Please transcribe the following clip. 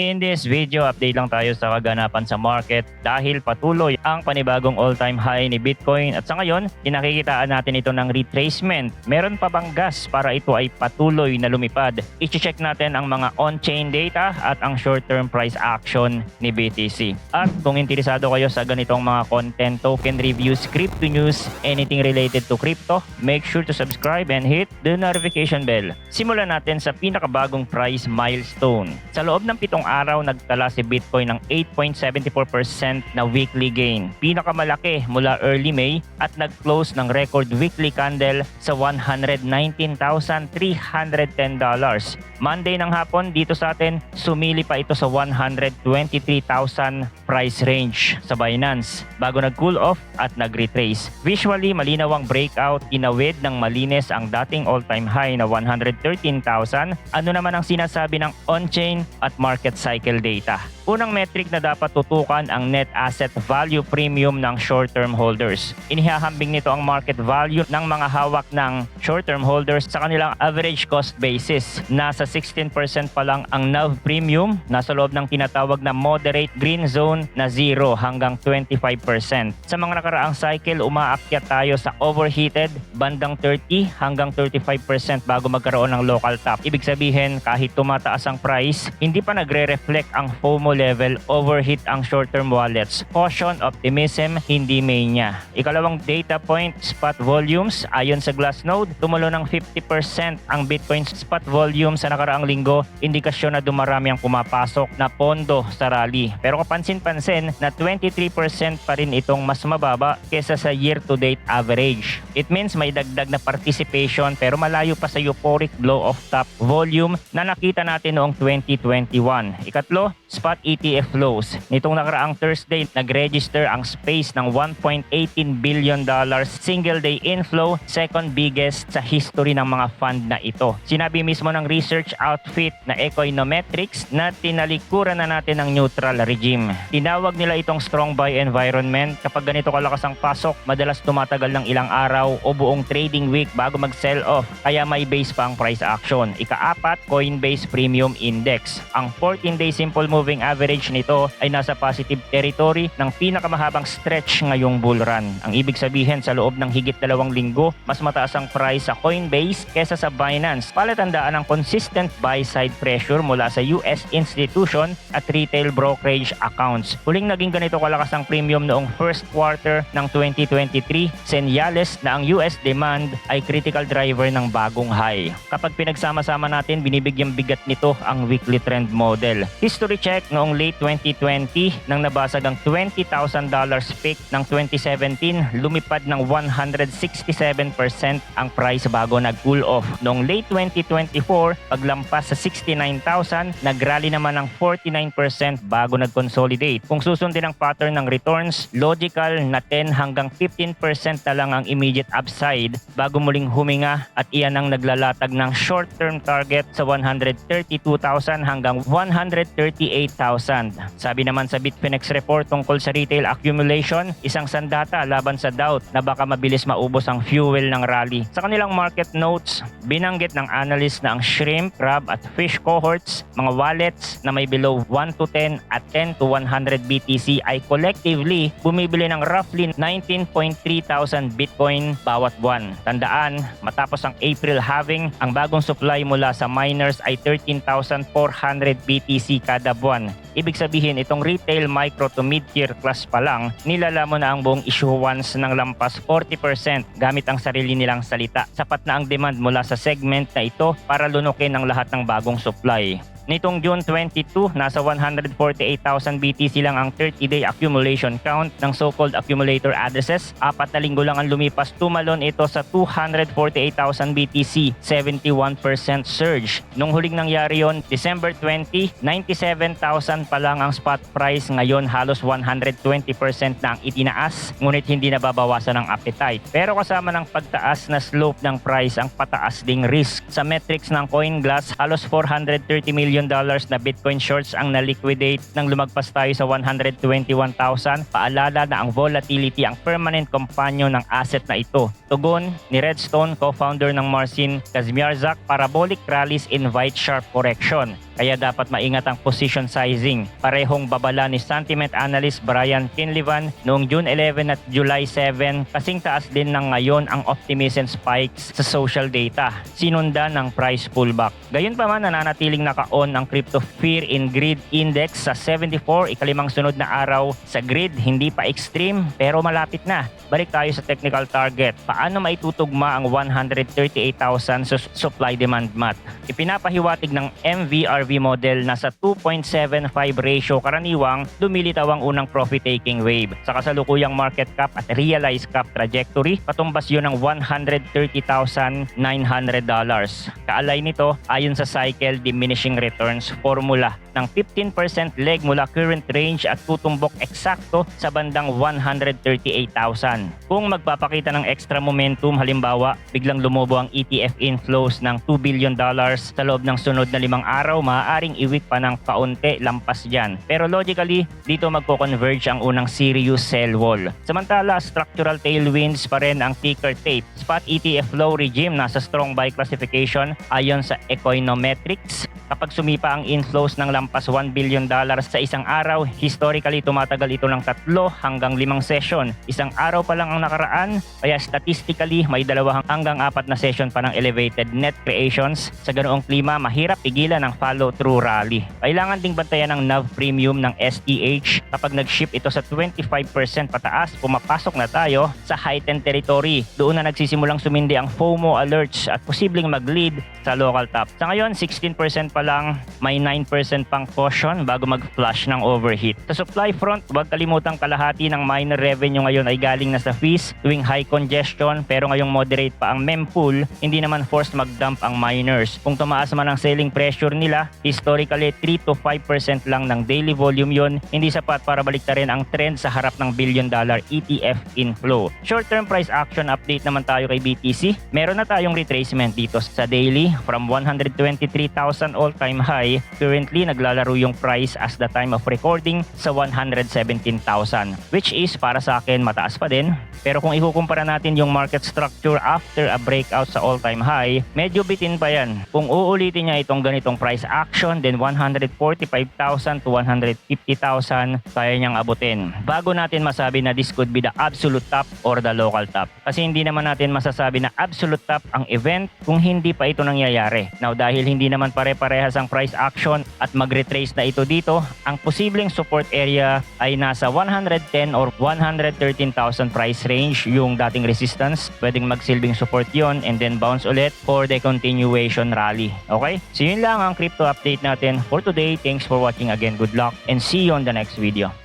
In this video, update lang tayo sa kaganapan sa market dahil patuloy ang panibagong all-time high ni Bitcoin at sa ngayon, pinakikitaan natin ito ng retracement. Meron pa bang gas para ito ay patuloy na lumipad? I-check natin ang mga on-chain data at ang short-term price action ni BTC. At kung interesado kayo sa ganitong mga content, token reviews, crypto news, anything related to crypto, make sure to subscribe and hit the notification bell. Simulan natin sa pinakabagong price milestone. Sa loob ng 7 araw, nagtala si Bitcoin ng 8.74% na weekly gain. Pinakamalaki mula early May at nag-close ng record weekly candle sa $119,310. Monday ng hapon dito sa atin, sumili pa ito sa 123,000 price range sa Binance bago nag-cool off at nag-retrace. Visually, malinaw ang breakout, inawid ng malinis ang dating all-time high na 113,000. Ano naman ang sinasabi ng on-chain at market cycle data? Unang metric na dapat tutukan ang net asset value premium ng short-term holders. Inihahambing nito ang market value ng mga hawak ng short-term holders sa kanilang average cost basis. Nasa 16% pa lang ang NAV premium, nasa loob ng tinatawag na moderate green zone na 0 hanggang 25%. Sa mga nakaraang cycle, umaakyat tayo sa overheated bandang 30 hanggang 35% bago magkaroon ng local top. Ibig sabihin, kahit tumataas ang price, hindi pa nagre-reflect ang FOMO level, overheat ang short-term wallets. Caution, optimism, hindi mania. Ikalawang data point, spot volumes. Ayon sa Glassnode, tumulo ng 50% ang Bitcoin spot volume sa nakaraang linggo, indikasyon na dumarami ang pumapasok na pondo sa rally. Pero kapansin-pansin na 23% pa rin itong mas mababa kesa sa year-to-date average. It means may dagdag na participation pero malayo pa sa euphoric blow-off top volume na nakita natin noong 2021. Ikatlo, spot ETF flows. Nitong nakaraang Thursday, nag-register ang space ng $1.18 billion single day inflow, second biggest sa history ng mga fund na ito. Sinabi mismo ng research outfit na Econometrics na tinalikuran na natin ang neutral regime. Tinawag nila itong strong buy environment. Kapag ganito kalakas ang pasok, madalas tumatagal ng ilang araw o buong trading week bago mag-sell off, kaya may base pa ang price action. Ika-4, Coinbase Premium Index. Ang 14-day simple moving average nito ay nasa positive territory ng pinakamahabang stretch ngayong bull run. Ang ibig sabihin, sa loob ng higit 2 linggo, mas mataas ang price sa Coinbase kesa sa Binance. Palatandaan ang consistent buy-side pressure mula sa US institution at retail brokerage accounts. Huling naging ganito kalakas ang premium noong first quarter ng 2023, senyales na ang US demand ay critical driver ng bagong high. Kapag pinagsama-sama natin, binibigyang bigat nito ang weekly trend model. History check, noong late 2020, nang nabasag ang $20,000 peak ng 2017, lumipad ng 167% ang price bago nag-cool off. Noong late 2024, paglampas sa 69,000, nag-rally naman ng 49% bago nag-consolidate. Kung susundin ang pattern ng returns, logical na 10 hanggang 15% na lang ang immediate upside bago muling huminga at iyan ang naglalatag ng short-term target sa 132,000 hanggang 138,000. Sabi naman sa Bitfinex report tungkol sa retail accumulation, isang sandata laban sa doubt na baka mabilis maubos ang fuel ng rally. Sa kanilang market notes, binanggit ng analyst na ang shrimp, crab at fish cohorts, mga wallets na may below 1 to 10 at 10 to 100 BTC ay collectively bumibili ng roughly 19,300 Bitcoin bawat buwan. Tandaan, matapos ang April halving, ang bagong supply mula sa miners ay 13,400 BTC kada buwan. Ibig sabihin, itong retail micro to mid-tier class pa lang, nilalamon na ang buong issuance ng lampas 40% gamit ang sarili nilang salita. Sapat na ang demand mula sa segment na ito para lunukin ang lahat ng bagong supply. Nitong June 22, nasa 148,000 BTC lang ang 30-day accumulation count ng so-called accumulator addresses. 4 na linggo lang ang lumipas, tumalon ito sa 248,000 BTC, 71% surge. Nung huling nangyari yon, December 20, 97,000 pa lang ang spot price. Ngayon, halos 120% na ang itinaas, ngunit hindi nababawasan ang appetite. Pero kasama ng pagtaas na slope ng price, ang pataas ding risk. Sa metrics ng CoinGlass, halos $430 million na Bitcoin shorts ang na-liquidate nang lumagpas tayo sa 121,000. Paalala na ang volatility ang permanent companion ng asset na ito. Tugon ni Redstone, co-founder ng Marcin Kazmierzak, parabolic rallies invite sharp correction. kaya dapat maingat ang position sizing. Parehong babala ni sentiment analyst Brian Finlevan noong June 11 at July 7, kasing taas din ng ngayon ang optimism spikes sa social data, sinundan ng price pullback. Gayunpaman, nananatiling naka-on ang crypto fear in greed index sa 74, ikalimang sunod na araw sa grid. Hindi pa extreme pero malapit na. Balik tayo sa technical target. Paano maitutugma ang 138,000 supply demand math? Ipinapahiwatig ng MVRV model na sa 2.75 ratio karaniwang lumilitaw ang unang profit taking wave. Sa kasalukuyang market cap at realized cap trajectory, patumbas yun ng $130,900. Kaalay nito ayon sa cycle diminishing returns formula ng 15% leg mula current range at tutumbok eksakto sa bandang 138,000. Kung magpapakita ng extra momentum, halimbawa biglang lumobo ang ETF inflows ng $2 billion sa loob ng sunod na 5 araw, maaaring iwik pa ng kaunti lampas dyan. Pero logically, dito magko-converge ang unang serious sell wall. Samantala, structural tailwinds pa rin ang ticker tape. Spot ETF flow regime nasa strong buy classification ayon sa Econometrics. Kapag sumipa ang inflows ng lampas $1 billion sa isang araw, historically tumatagal ito ng 3 hanggang 5 session. Isang araw pa lang ang nakaraan, kaya statistically may 2 hanggang 4 na session pa ng elevated net creations. Sa ganoong klima, mahirap pigilan ang follow-through rally. Kailangan ding bantayan ang NAV premium ng STH. Kapag nag-ship ito sa 25% pataas, pumapasok na tayo sa heightened territory. Doon na nagsisimulang sumindi ang FOMO alerts at posibleng mag-lead sa local top. Sa ngayon, 16% pa lang, may 9% pang caution bago mag-flush ng overheat. Sa supply front, huwag kalimutang kalahati ng miner revenue ngayon ay galing na sa fees tuwing high congestion, pero ngayong moderate pa ang mempool, hindi naman forced mag-dump ang miners. Kung tumaas man ang selling pressure nila, historically 3 to 5% lang ng daily volume yon, hindi sapat para baliktarin ang trend sa harap ng $1 billion ETF inflow. Short-term price action update naman tayo kay BTC. Meron na tayong retracement dito sa daily from 123,000 all-time high. Currently, naglalaro yung price as the time of recording sa 117,000, which is para sa akin mataas pa din. Pero kung ikukumpara natin yung market structure after a breakout sa all-time high, medyo bitin pa yan. Kung uulitin niya itong ganitong price action, then 145,000 to 150,000 kaya niyang abutin. Bago natin masabi na this could be the absolute top or the local top. Kasi hindi naman natin masasabi na absolute top ang event kung hindi pa ito nangyayari. Now, dahil hindi naman pare-parehas ang price action at mag-retrace na ito dito, ang posibleng support area ay nasa 110 or 113,000 price range, yung dating resistance. Pwedeng magsilbing support yon and then bounce ulit for the continuation rally. Okay? So yun lang ang crypto update natin for today. Thanks for watching again. Good luck and see you on the next video.